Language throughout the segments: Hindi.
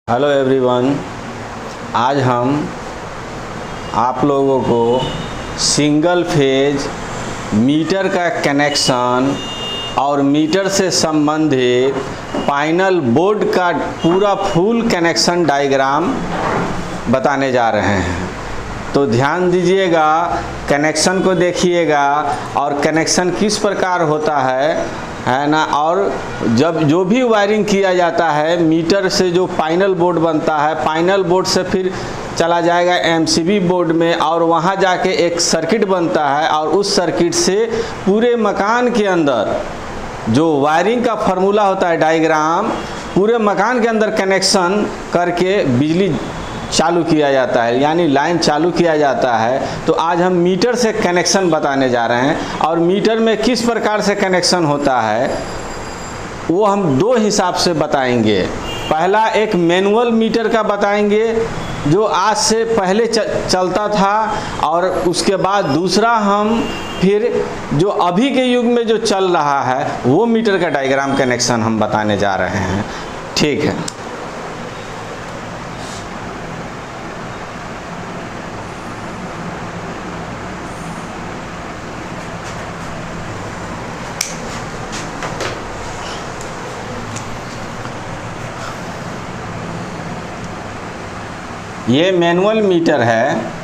हेलो एवरीवन, आज हम आप लोगों को सिंगल फेज मीटर का कनेक्शन और मीटर से संबंधित पैनल बोर्ड का पूरा फुल कनेक्शन डायग्राम बताने जा रहे हैं। तो ध्यान दीजिएगा, कनेक्शन को देखिएगा और कनेक्शन किस प्रकार होता है ना। और जब जो भी वायरिंग किया जाता है मीटर से, जो पैनल बोर्ड बनता है, पैनल बोर्ड से फिर चला जाएगा एमसीबी बोर्ड में और वहाँ जाके एक सर्किट बनता है और उस सर्किट से पूरे मकान के अंदर जो वायरिंग का फार्मूला होता है, डायग्राम, पूरे मकान के अंदर कनेक्शन करके बिजली चालू किया जाता है, यानी लाइन चालू किया जाता है। तो आज हम मीटर से कनेक्शन बताने जा रहे हैं और मीटर में किस प्रकार से कनेक्शन होता है वो हम दो हिसाब से बताएंगे। पहला एक मैनुअल मीटर का बताएंगे जो आज से पहले चलता था, और उसके बाद दूसरा हम फिर जो अभी के युग में जो चल रहा है वो मीटर का डायग्राम कनेक्शन हम बताने जा रहे हैं। ठीक है, ये मैनुअल मीटर है।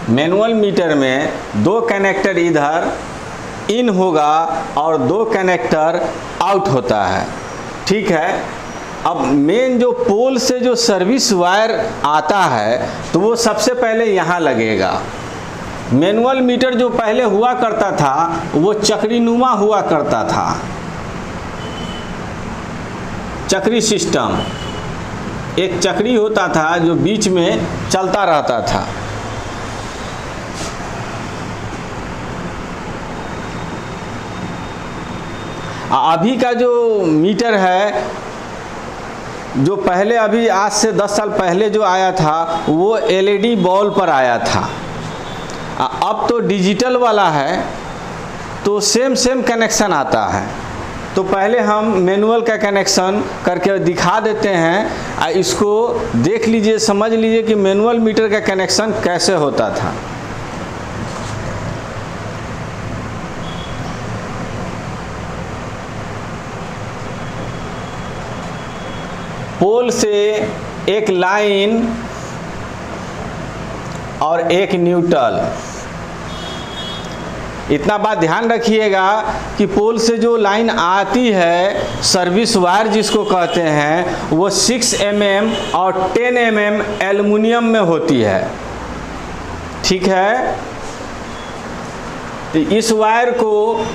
मैनुअल मीटर में दो कनेक्टर इधर इन होगा और दो कनेक्टर आउट होता है। ठीक है, अब मेन जो पोल से जो सर्विस वायर आता है तो वो सबसे पहले यहाँ लगेगा। मैनुअल मीटर जो पहले हुआ करता था वो चक्रीनुमा हुआ करता था, चक्री सिस्टम। एक चक्री होता था जो बीच में चलता रहता था। अभी का जो मीटर है, जो पहले अभी आज से 10 साल पहले जो आया था वो एलईडी बॉल पर आया था। अब तो डिजिटल वाला है तो सेम कनेक्शन आता है। तो पहले हम मैनुअल का कनेक्शन करके दिखा देते हैं, इसको देख लीजिए, समझ लीजिए कि मैनुअल मीटर का कनेक्शन कैसे होता था। पोल से एक लाइन और एक न्यूट्रल। इतना बात ध्यान रखिएगा कि पोल से जो लाइन आती है, सर्विस वायर जिसको कहते हैं, वो 6 mm और 10 mm एल्युमिनियम में होती है। ठीक है, तो इस वायर को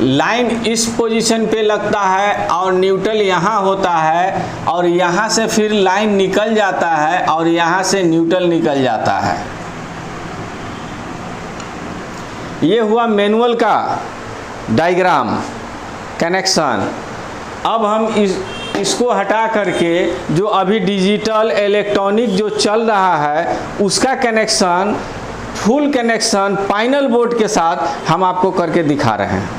लाइन इस पोजीशन पे लगता है और न्यूट्रल यहाँ होता है, और यहाँ से फिर लाइन निकल जाता है और यहाँ से न्यूट्रल निकल जाता है। ये हुआ मैनुअल का डायग्राम कनेक्शन। अब हम इसको हटा करके जो अभी डिजिटल इलेक्ट्रॉनिक जो चल रहा है उसका connection, full connection panel board के साथ हम आपको करके दिखा रहे हैं।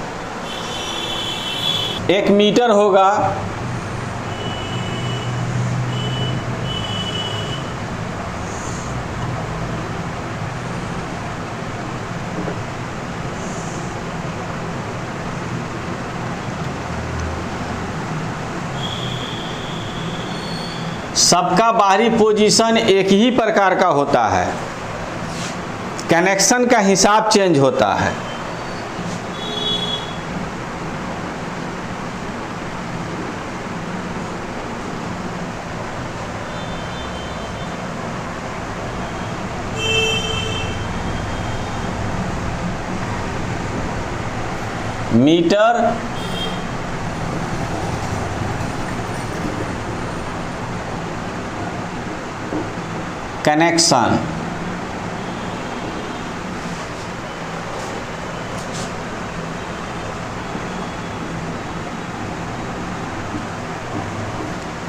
एक मीटर होगा, सबका बाहरी पोजीशन एक ही प्रकार का होता है, कनेक्शन का हिसाब चेंज होता है। Metre connection.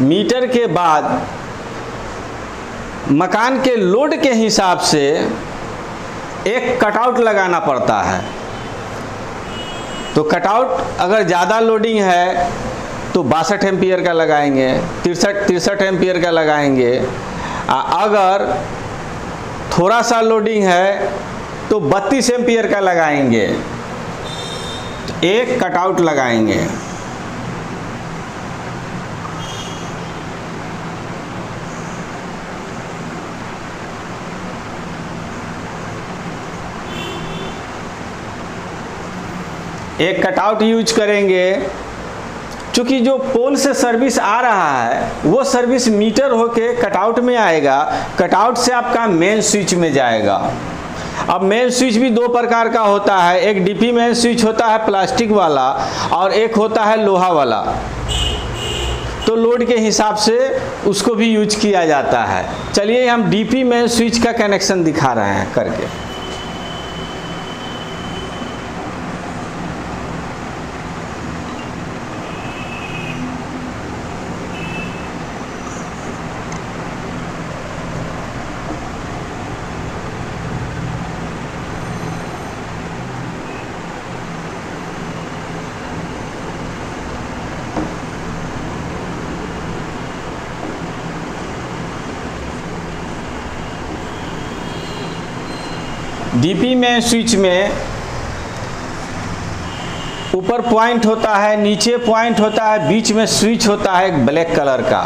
मीटर के बाद मकान के लोड के हिसाब से एक कटआउट लगाना पड़ता है। तो कटआउट अगर ज़्यादा लोडिंग है तो 62 एम्पियर का लगाएंगे, 63 एम्पियर का लगाएंगे। अगर थोड़ा सा लोडिंग है तो 32 एम्पियर का लगाएंगे। तो एक कटआउट लगाएंगे। एक कटआउट यूज करेंगे। चूँकि जो पोल से सर्विस आ रहा है वो सर्विस मीटर होके कटआउट में आएगा, कटआउट से आपका मेन स्विच में जाएगा। अब मेन स्विच भी दो प्रकार का होता है, एक डीपी मेन स्विच होता है प्लास्टिक वाला और एक होता है लोहा वाला। तो लोड के हिसाब से उसको भी यूज किया जाता है। चलिए हम डीपी मेन स्विच का कनेक्शन दिखा रहे हैं करके। डीपी में स्विच में ऊपर पॉइंट होता है, नीचे पॉइंट होता है, बीच में स्विच होता है एक ब्लैक कलर का,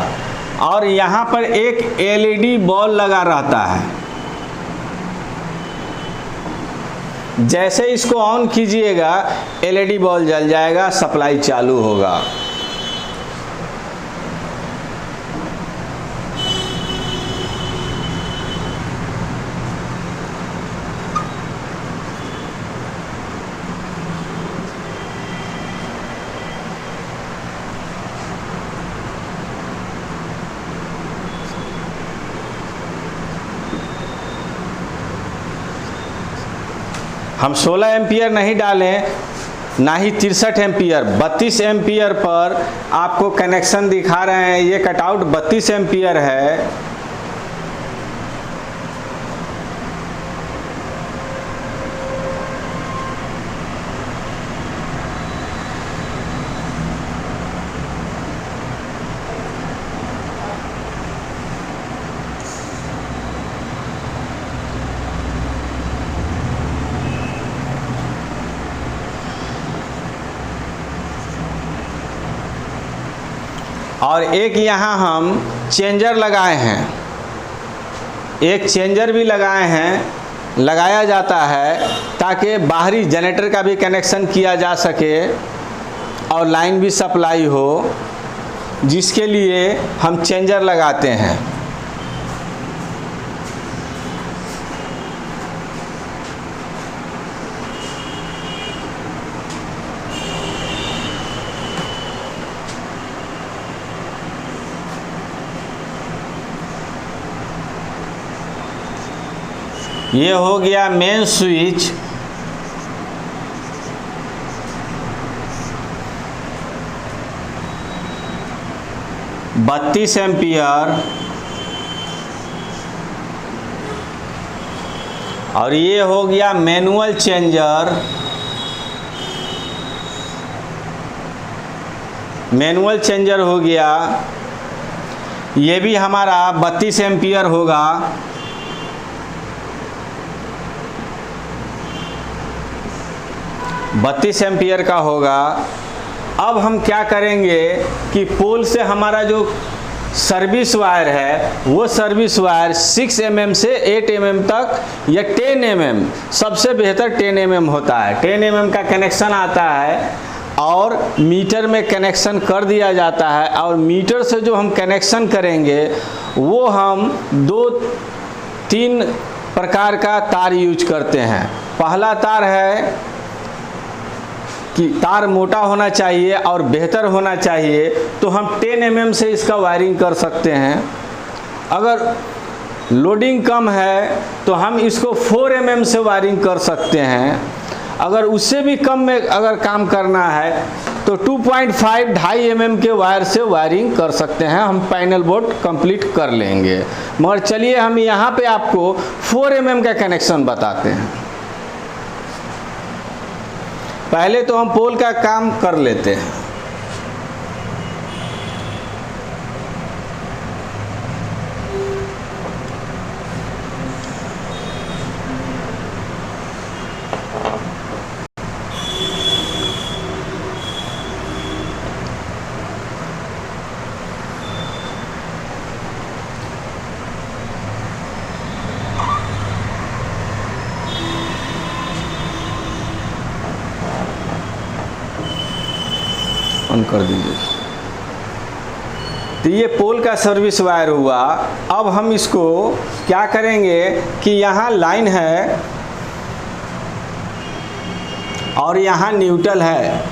और यहाँ पर एक एलईडी बॉल लगा रहता है। जैसे इसको ऑन कीजिएगा एलईडी बॉल जल जाएगा, सप्लाई चालू होगा। हम 16 एम्पियर नहीं डालें, ना ही 63 एम्पियर, 32 एम्पियर पर आपको कनेक्शन दिखा रहे हैं। ये कटआउट 32 एम्पियर है। और एक यहाँ हम चेंजर लगाए हैं, एक चेंजर भी लगाए हैं, लगाया जाता है ताकि बाहरी जनरेटर का भी कनेक्शन किया जा सके और लाइन भी सप्लाई हो, जिसके लिए हम चेंजर लगाते हैं। ये हो गया मेन स्विच। बत्तीस एम्पियर। और ये हो गया मैनुअल चेंजर। मैनुअल चेंजर हो गया, ये भी हमारा 32 एम्पियर होगा। बत्तीस एम्पियर का होगा। अब हम क्या करेंगे कि पोल से हमारा जो सर्विस वायर है वो सर्विस वायर 6 mm से 8 mm तक या 10 mm, सबसे बेहतर 10 mm होता है। 10 mm का कनेक्शन आता है और मीटर में कनेक्शन कर दिया जाता है। और मीटर से जो हम कनेक्शन करेंगे वो हम 2-3 प्रकार का तार यूज करते हैं। पहला तार है कि तार मोटा होना चाहिए और बेहतर होना चाहिए, तो हम 10 mm से इसका वायरिंग कर सकते हैं। अगर लोडिंग कम है तो हम इसको 4 mm से वायरिंग कर सकते हैं। अगर उससे भी कम में अगर काम करना है तो 2.5 mm के वायर से वायरिंग कर सकते हैं, हम पैनल बोर्ड कंप्लीट कर लेंगे। मगर चलिए हम यहाँ पे आपको 4 mm का कनेक्शन बताते हैं। पहले तो हम पोल का काम कर लेते हैं। ऑन कर दीजिए। तो ये पोल का सर्विस वायर हुआ। अब हम इसको क्या करेंगे कि यहाँ लाइन है और यहाँ न्यूट्रल है,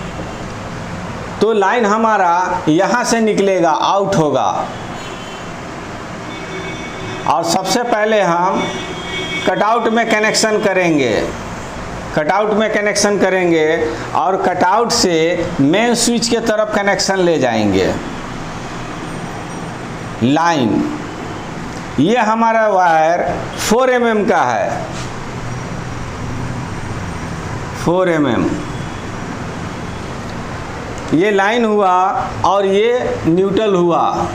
तो लाइन हमारा यहाँ से निकलेगा, आउट होगा। और सबसे पहले हम कटआउट में कनेक्शन करेंगे, कटआउट में कनेक्शन करेंगे और कटआउट से मेन स्विच के तरफ कनेक्शन ले जाएंगे। लाइन ये हमारा वायर 4 mm का है, 4 mm ये लाइन हुआ और ये न्यूट्रल हुआ।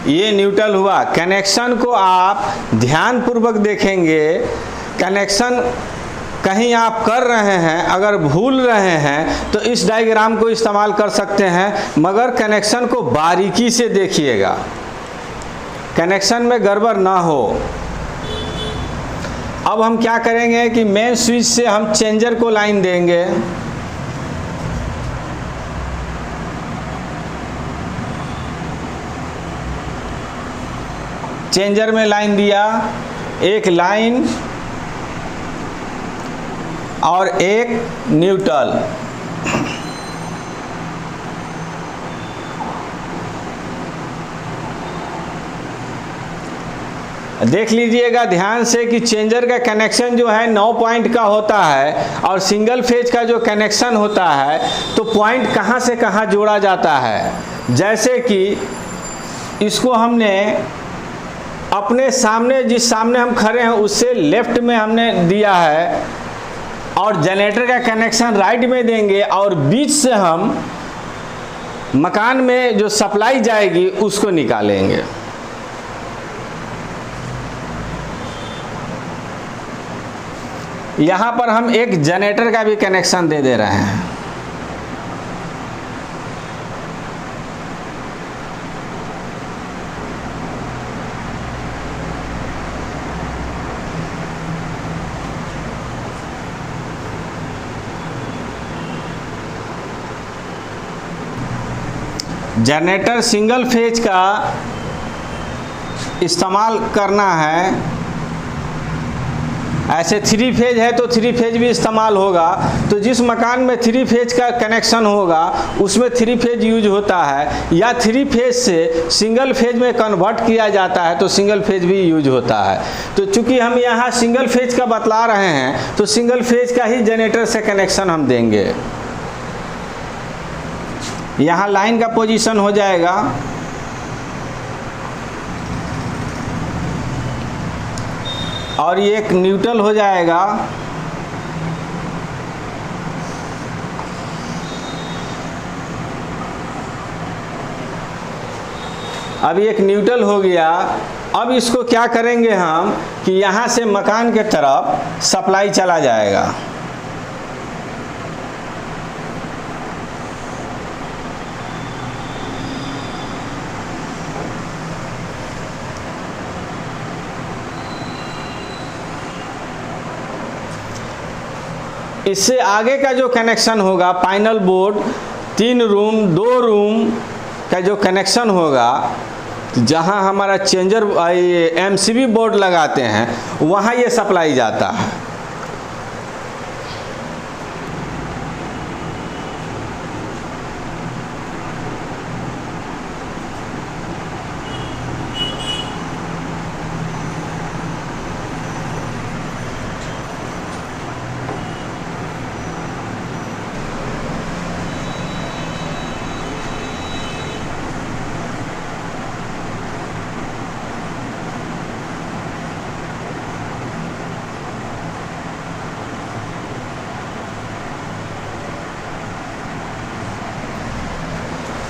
ये न्यूट्रल हुआ। कनेक्शन को आप ध्यान पूर्वक देखेंगे। कनेक्शन कहीं आप कर रहे हैं, अगर भूल रहे हैं तो इस डायग्राम को इस्तेमाल कर सकते हैं, मगर कनेक्शन को बारीकी से देखिएगा, कनेक्शन में गड़बड़ ना हो। अब हम क्या करेंगे कि मेन स्विच से हम चेंजर को लाइन देंगे। चेंजर में लाइन दिया, एक लाइन और एक न्यूट्रल। देख लीजिएगा ध्यान से कि चेंजर का कनेक्शन जो है 9 पॉइंट का होता है और सिंगल फेज का जो कनेक्शन होता है तो पॉइंट कहाँ से कहाँ जोड़ा जाता है। जैसे कि इसको हमने अपने सामने, जिस सामने हम खड़े हैं उससे लेफ्ट में हमने दिया है और जनरेटर का कनेक्शन राइट में देंगे और बीच से हम मकान में जो सप्लाई जाएगी उसको निकालेंगे। यहाँ पर हम एक जनरेटर का भी कनेक्शन दे रहे हैं। जनरेटर सिंगल फेज का इस्तेमाल करना है। ऐसे 3 फेज है तो 3 फेज भी इस्तेमाल होगा। तो जिस मकान में 3 फेज का कनेक्शन होगा उसमें 3 फेज यूज होता है, या 3 फेज से सिंगल फेज में कन्वर्ट किया जाता है तो सिंगल फेज भी यूज होता है। तो चूंकि हम यहाँ सिंगल फेज का बतला रहे हैं तो सिंगल फेज का ही जनरेटर से कनेक्शन हम देंगे। यहाँ लाइन का पोजीशन हो जाएगा। और ये एक न्यूट्रल हो जाएगा। अब एक न्यूट्रल हो गया। अब इसको क्या करेंगे हम कि यहाँ से मकान के तरफ सप्लाई चला जाएगा। इससे आगे का जो कनेक्शन होगा पैनल बोर्ड 3 रूम 2 रूम का जो कनेक्शन होगा, जहां हमारा चेंजर एमसीबी बोर्ड लगाते हैं वहां ये सप्लाई जाता है।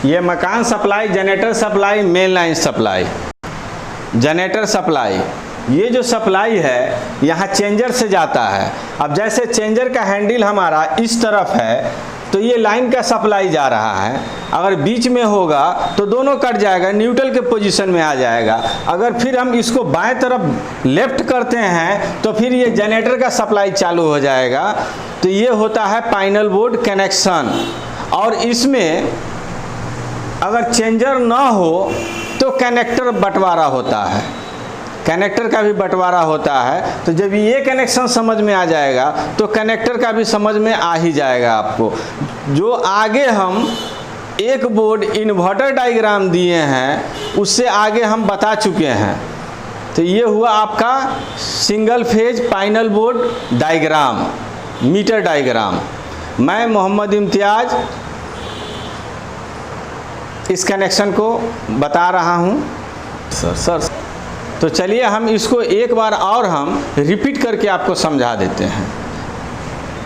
ये मकान supply, generator supply, main line supply. Generator supply, ये जो सप्लाई है यहाँ चेंजर से जाता है। अब जैसे चेंजर का हैंडल हमारा इस तरफ है तो ये लाइन का सप्लाई जा रहा है, अगर बीच में होगा तो दोनों कट जाएगा, न्यूट्रल के पोजीशन में आ जाएगा। अगर फिर हम इसको बाएं तरफ लेफ्ट करते हैं तो फिर ये जनरेटर का सप्लाई चालू हो जाएगा। तो ये होता है पैनल बोर्ड कनेक्शन। और इसमें अगर चेंजर ना हो तो कनेक्टर बंटवारा होता है, कनेक्टर का भी बंटवारा होता है। तो जब ये कनेक्शन समझ में आ जाएगा तो कनेक्टर का भी समझ में आ ही जाएगा आपको। जो आगे हम एक बोर्ड इन्वर्टर डायग्राम दिए हैं उससे आगे हम बता चुके हैं। तो ये हुआ आपका single phase panel board diagram, meter diagram. मैं मोहम्मद इम्तियाज इस कनेक्शन को बता रहा हूँ सर। तो चलिए हम इसको एक बार और हम रिपीट करके आपको समझा देते हैं।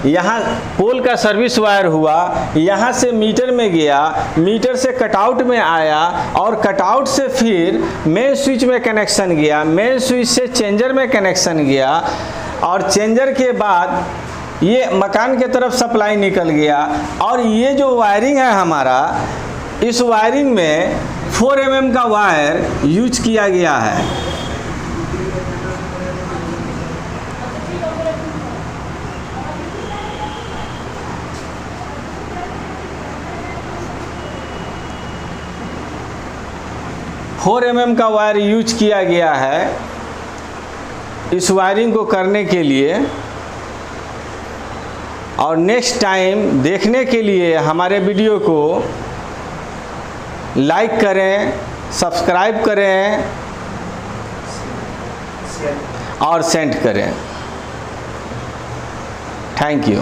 यहाँ पोल का सर्विस वायर हुआ, यहाँ से मीटर में गया, मीटर से कटआउट में आया और कटआउट से फिर मेन स्विच में कनेक्शन गया, मेन स्विच से चेंजर में कनेक्शन गया और चेंजर के बाद ये मकान के तरफ सप्लाई निकल गया। और ये जो वायरिंग है हमारा, इस वायरिंग में 4 mm का वायर यूज किया गया है। फोर mm का वायर यूज किया गया है इस वायरिंग को करने के लिए। और नेक्स्ट टाइम देखने के लिए हमारे वीडियो को लाइक करें, सब्सक्राइब करें और सेंड करें। Thank you.